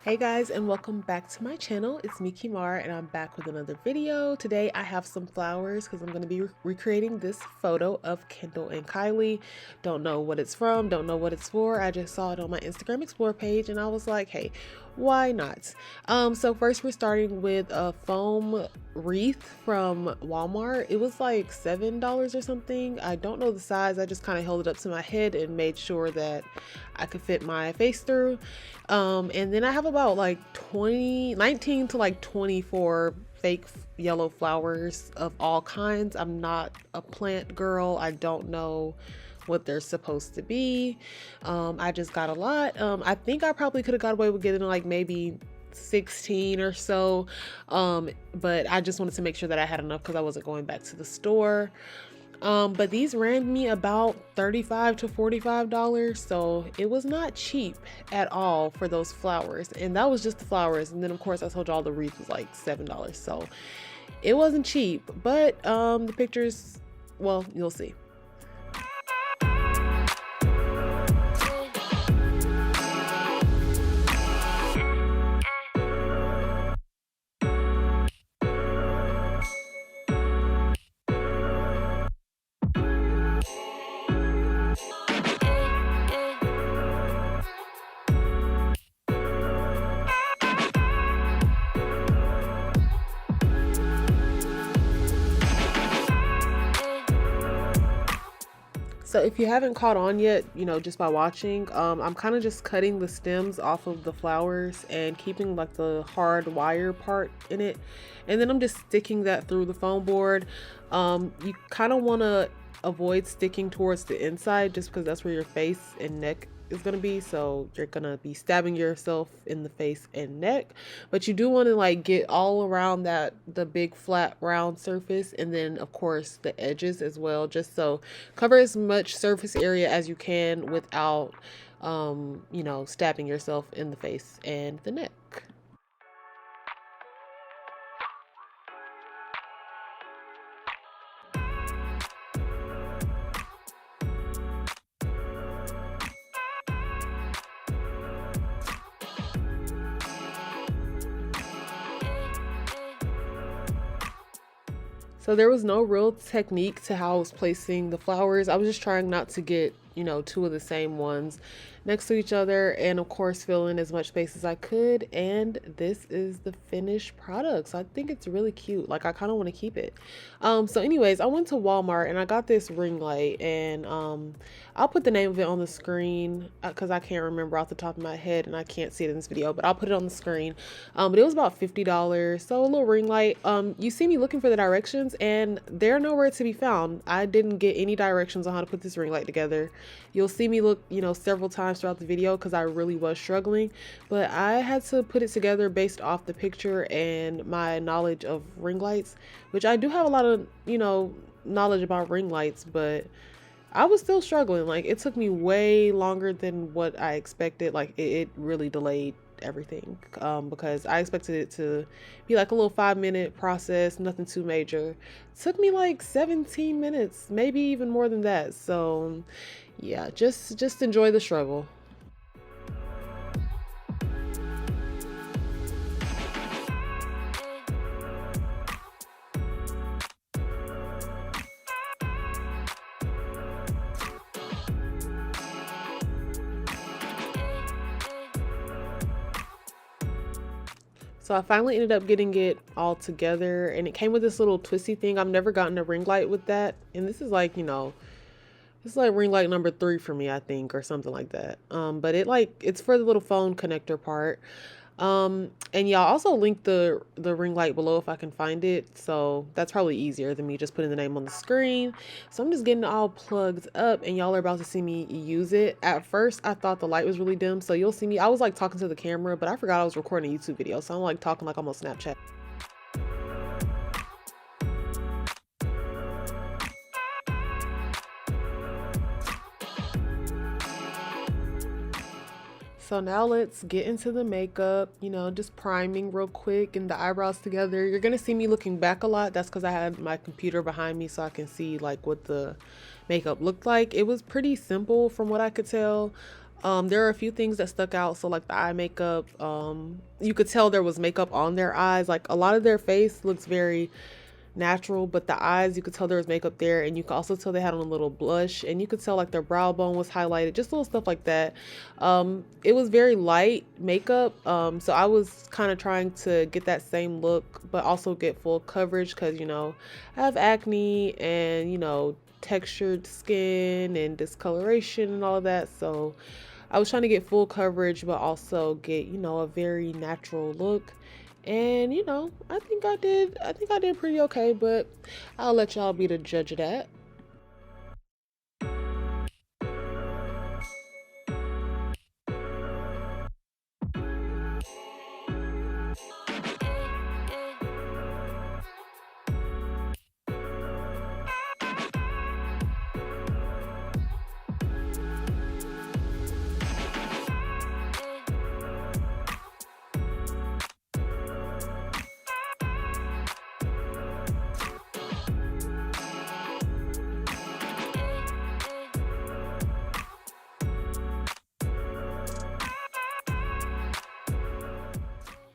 Hey guys, and welcome back to my channel. It's me, Kemara, and I'm back with another video. Today I have some flowers because I'm going to be recreating this photo of Kendall and Kylie. Don't know what it's from, don't know what it's for. I just saw it on my Instagram Explore page and I was like, hey, why not? So first we're starting with a foam wreath from Walmart. It was like $7 or something. I don't know the size. I just kind of held it up to my head and made sure that I could fit my face through. And then I have about like 19 to like 24 fake yellow flowers of all kinds. I'm not a plant girl. I don't know what they're supposed to be. I just got a lot. I think I probably could have got away with getting like maybe 16 or so, but I just wanted to make sure that I had enough because I wasn't going back to the store. But these ran me about $35 to $45, so it was not cheap at all for those flowers. And that was just the flowers. And then of course I told you all the wreath was like $7, so it wasn't cheap. But the pictures, well, you'll see. So if you haven't caught on yet, just by watching, I'm kind of just cutting the stems off of the flowers and keeping like the hard wire part in it. And then I'm just sticking that through the foam board. You kind of want to avoid sticking towards the inside just because that's where your face and neck is going to be, so you're going to be stabbing yourself in the face and neck. But you do want to like get all around the big flat round surface, and then of course the edges as well, just so cover as much surface area as you can without stabbing yourself in the face and the neck. So there was no real technique to how I was placing the flowers. I was just trying not to get, two of the same ones next to each other, and of course fill in as much space as I could. And this is the finished product. So I think it's really cute. Like, I kind of want to keep it. So anyways, I went to Walmart and I got this ring light, and I'll put the name of it on the screen because I can't remember off the top of my head and I can't see it in this video, but I'll put it on the screen. But it was about $50. So a little ring light. You see me looking for the directions and they're nowhere to be found. I didn't get any directions on how to put this ring light together. You'll see me look, several times throughout the video because I really was struggling, but I had to put it together based off the picture and my knowledge of ring lights, which I do have a lot of, knowledge about ring lights, but I was still struggling. Like, it took me way longer than what I expected. Like, it really delayed everything because I expected it to be like a little 5-minute process, nothing too major. It took me like 17 minutes, maybe even more than that. So yeah, just enjoy the struggle. So I finally ended up getting it all together, and it came with this little twisty thing. I've never gotten a ring light with that, and this is like, it's like ring light number 3 for me, I think, or something like that. But it's for the little phone connector part. And yeah, I'll also link the ring light below if I can find it. So that's probably easier than me just putting the name on the screen. So I'm just getting it all plugged up and y'all are about to see me use it. At first, I thought the light was really dim. So you'll see me, I was like talking to the camera, but I forgot I was recording a YouTube video. So I'm like talking like I'm on Snapchat. So now let's get into the makeup, just priming real quick and the eyebrows together. You're going to see me looking back a lot. That's because I had my computer behind me so I can see like what the makeup looked like. It was pretty simple from what I could tell. There are a few things that stuck out. So like the eye makeup, you could tell there was makeup on their eyes. Like a lot of their face looks very natural, but the eyes, you could tell there was makeup there, and you could also tell they had on a little blush, and you could tell like their brow bone was highlighted, just little stuff like that. It was very light makeup, so I was kind of trying to get that same look but also get full coverage because I have acne and textured skin and discoloration and all of that, so I was trying to get full coverage but also get a very natural look. And I think I did pretty okay, but I'll let y'all be the judge of that.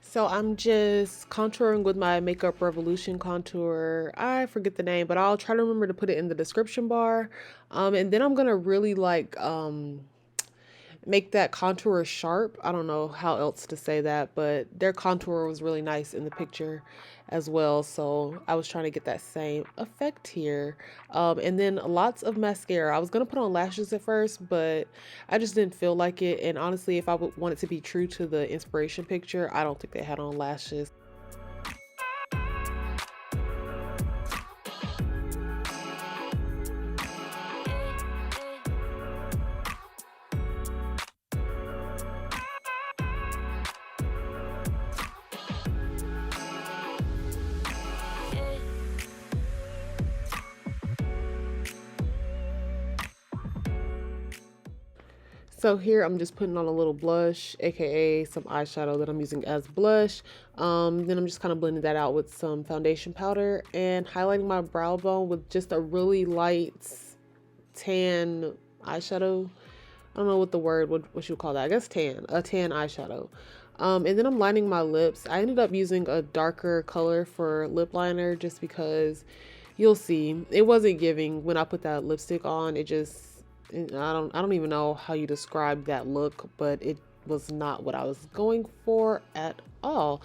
So I'm just contouring with my Makeup Revolution contour. I forget the name, but I'll try to remember to put it in the description bar. And then I'm gonna really like make that contour sharp. I don't know how else to say that, but their contour was really nice in the picture as well. So I was trying to get that same effect here. And then lots of mascara. I was going to put on lashes at first, but I just didn't feel like it. And honestly, if I would want it to be true to the inspiration picture, I don't think they had on lashes. So here I'm just putting on a little blush, aka some eyeshadow that I'm using as blush. Then I'm just kind of blending that out with some foundation powder and highlighting my brow bone with just a really light tan eyeshadow. I don't know what the word, what you call that. I guess a tan eyeshadow. And then I'm lining my lips. I ended up using a darker color for lip liner just because you'll see it wasn't giving when I put that lipstick on. It just I don't even know how you describe that look, but it was not what I was going for at all.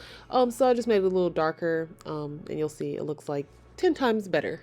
So I just made it a little darker, and you'll see it looks like 10 times better.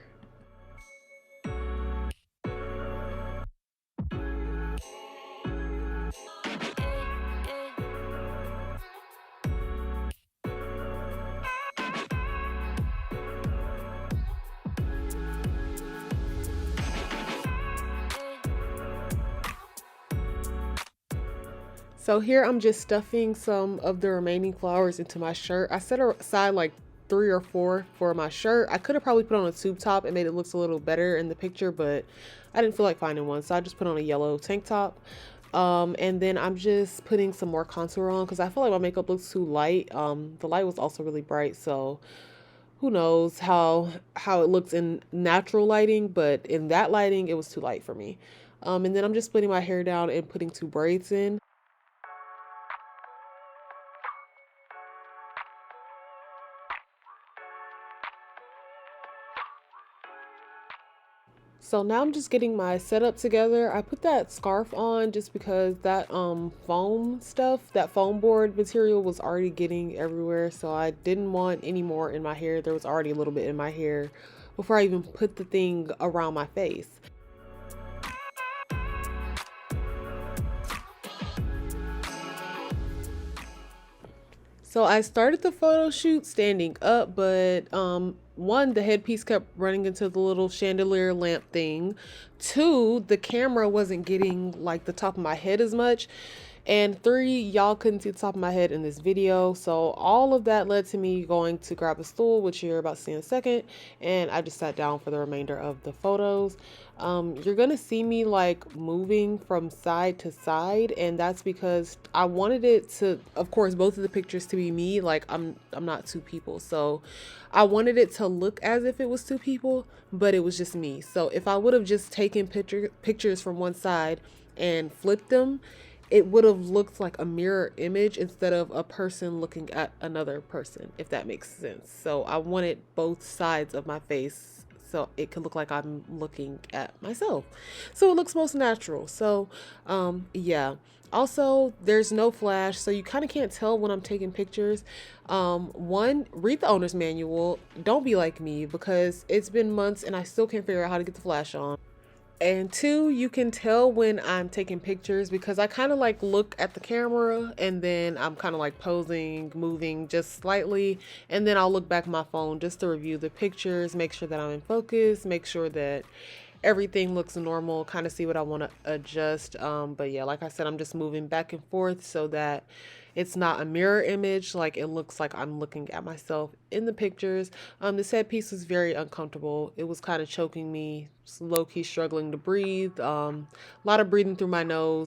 So here I'm just stuffing some of the remaining flowers into my shirt. I set aside like 3 or 4 for my shirt. I could have probably put on a tube top and made it look a little better in the picture, but I didn't feel like finding one. So I just put on a yellow tank top. And then I'm just putting some more contour on because I feel like my makeup looks too light. The light was also really bright, so who knows how it looks in natural lighting, but in that lighting, it was too light for me. And then I'm just splitting my hair down and putting 2 braids in. So now I'm just getting my setup together. I put that scarf on just because that foam stuff, that foam board material was already getting everywhere. So I didn't want any more in my hair. There was already a little bit in my hair before I even put the thing around my face. So I started the photo shoot standing up, but one, the headpiece kept running into the little chandelier lamp thing. Two, the camera wasn't getting like the top of my head as much. And three, y'all couldn't see the top of my head in this video. So all of that led to me going to grab a stool, which you're about to see in a second. And I just sat down for the remainder of the photos. You're gonna see me like moving from side to side, and that's because I wanted it to, of course, both of the pictures to be me. Like I'm not 2 people, so I wanted it to look as if it was 2 people, but it was just me. So if I would have just taken pictures from one side and flipped them, it would have looked like a mirror image instead of a person looking at another person, if that makes sense. So I wanted both sides of my face so it could look like I'm looking at myself. So it looks most natural. So yeah. Also, there's no flash, so you kind of can't tell when I'm taking pictures. One, read the owner's manual. Don't be like me because it's been months and I still can't figure out how to get the flash on. And two, you can tell when I'm taking pictures because I kind of like look at the camera and then I'm kind of like posing, moving just slightly. And then I'll look back at my phone just to review the pictures, make sure that I'm in focus, make sure that everything looks normal, kind of see what I want to adjust. But yeah, like I said, I'm just moving back and forth so that it's not a mirror image. Like it looks like I'm looking at myself in the pictures. The headpiece was very uncomfortable. It was kind of choking me, low key struggling to breathe. A lot of breathing through my nose.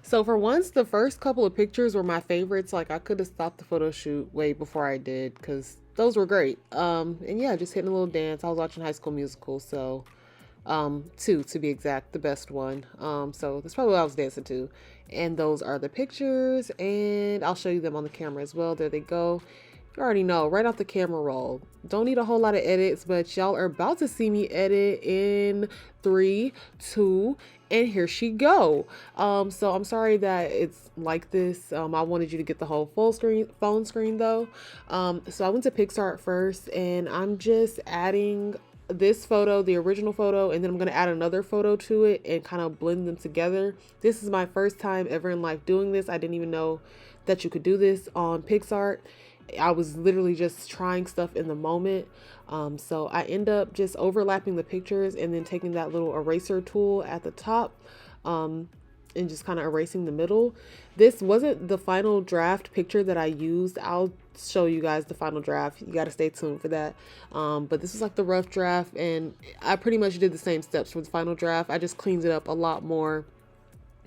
So for once, the first couple of pictures were my favorites. Like I could have stopped the photo shoot way before I did because those were great. And yeah, just hitting a little dance. I was watching High School Musical, so two to be exact, the best one. So that's probably what I was dancing to. And those are the pictures, and I'll show you them on the camera as well. There they go. You already know, right off the camera roll. Don't need a whole lot of edits, but y'all are about to see me edit in 3, 2, and here she go. So I'm sorry that it's like this. I wanted you to get the whole full screen phone screen though. So I went to PicsArt first, and I'm just adding this photo, the original photo, and then I'm going to add another photo to it and kind of blend them together. This is my first time ever in life doing this. I didn't even know that you could do this on PicsArt. I was literally just trying stuff in the moment. So I end up just overlapping the pictures and then taking that little eraser tool at the top and just kind of erasing the middle. This wasn't the final draft picture that I used. I'll show you guys the final draft. You got to stay tuned for that. But this was like the rough draft, and I pretty much did the same steps for the final draft. I just cleaned it up a lot more,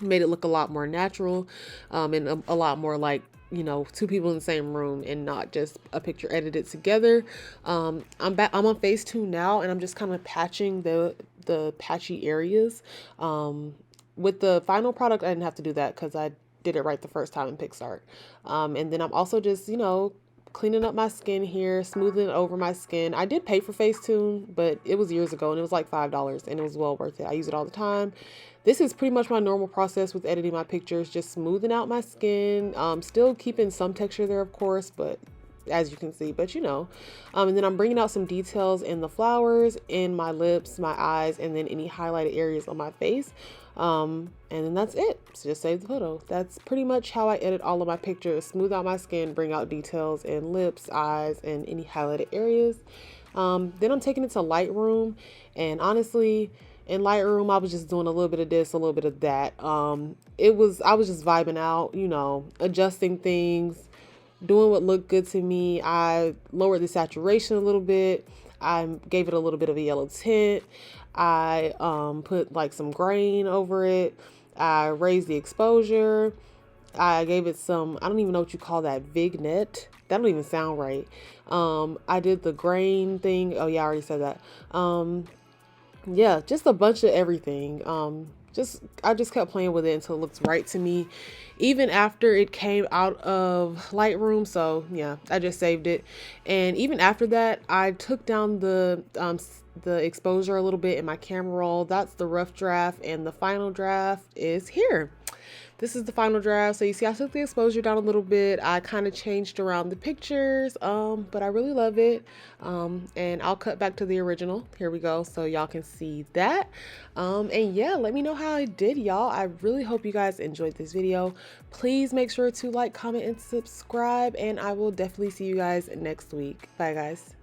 made it look a lot more natural, and a lot more like, you know, two people in the same room and not just a picture edited together. I'm back. I'm on phase 2 now, and I'm just kind of patching the patchy areas. With the final product, I didn't have to do that because I did it right the first time in PicsArt. And then I'm also just, you know, cleaning up my skin here, smoothing over my skin. I did pay for Facetune, but it was years ago and it was like $5 and it was well worth it. I use it all the time. This is pretty much my normal process with editing my pictures, just smoothing out my skin, still keeping some texture there, of course, but as you can see, but you know, and then I'm bringing out some details in the flowers, in my lips, my eyes, and then any highlighted areas on my face. And then that's it. So just save the photo. That's pretty much how I edit all of my pictures. Smooth out my skin, bring out details in lips, eyes, and any highlighted areas. Then I'm taking it to Lightroom, and honestly, in Lightroom, I was just doing a little bit of this, a little bit of that. I was just vibing out, you know, adjusting things, doing what looked good to me. I lowered the saturation a little bit. I gave it a little bit of a yellow tint. I put like some grain over it. I raised the exposure. I gave it some, I don't even know what you call that, vignette. That don't even sound right. I did the grain thing. Oh yeah, I already said that. Yeah, just a bunch of everything. I just kept playing with it until it looked right to me, even after it came out of Lightroom. So yeah, I just saved it, and even after that, I took down the exposure a little bit in my camera roll. That's the rough draft, and the final draft is here. This is the final draft. So you see, I took the exposure down a little bit. I kind of changed around the pictures, but I really love it. And I'll cut back to the original. Here we go. So y'all can see that. And yeah, let me know how I did, y'all. I really hope you guys enjoyed this video. Please make sure to like, comment, and subscribe. And I will definitely see you guys next week. Bye, guys.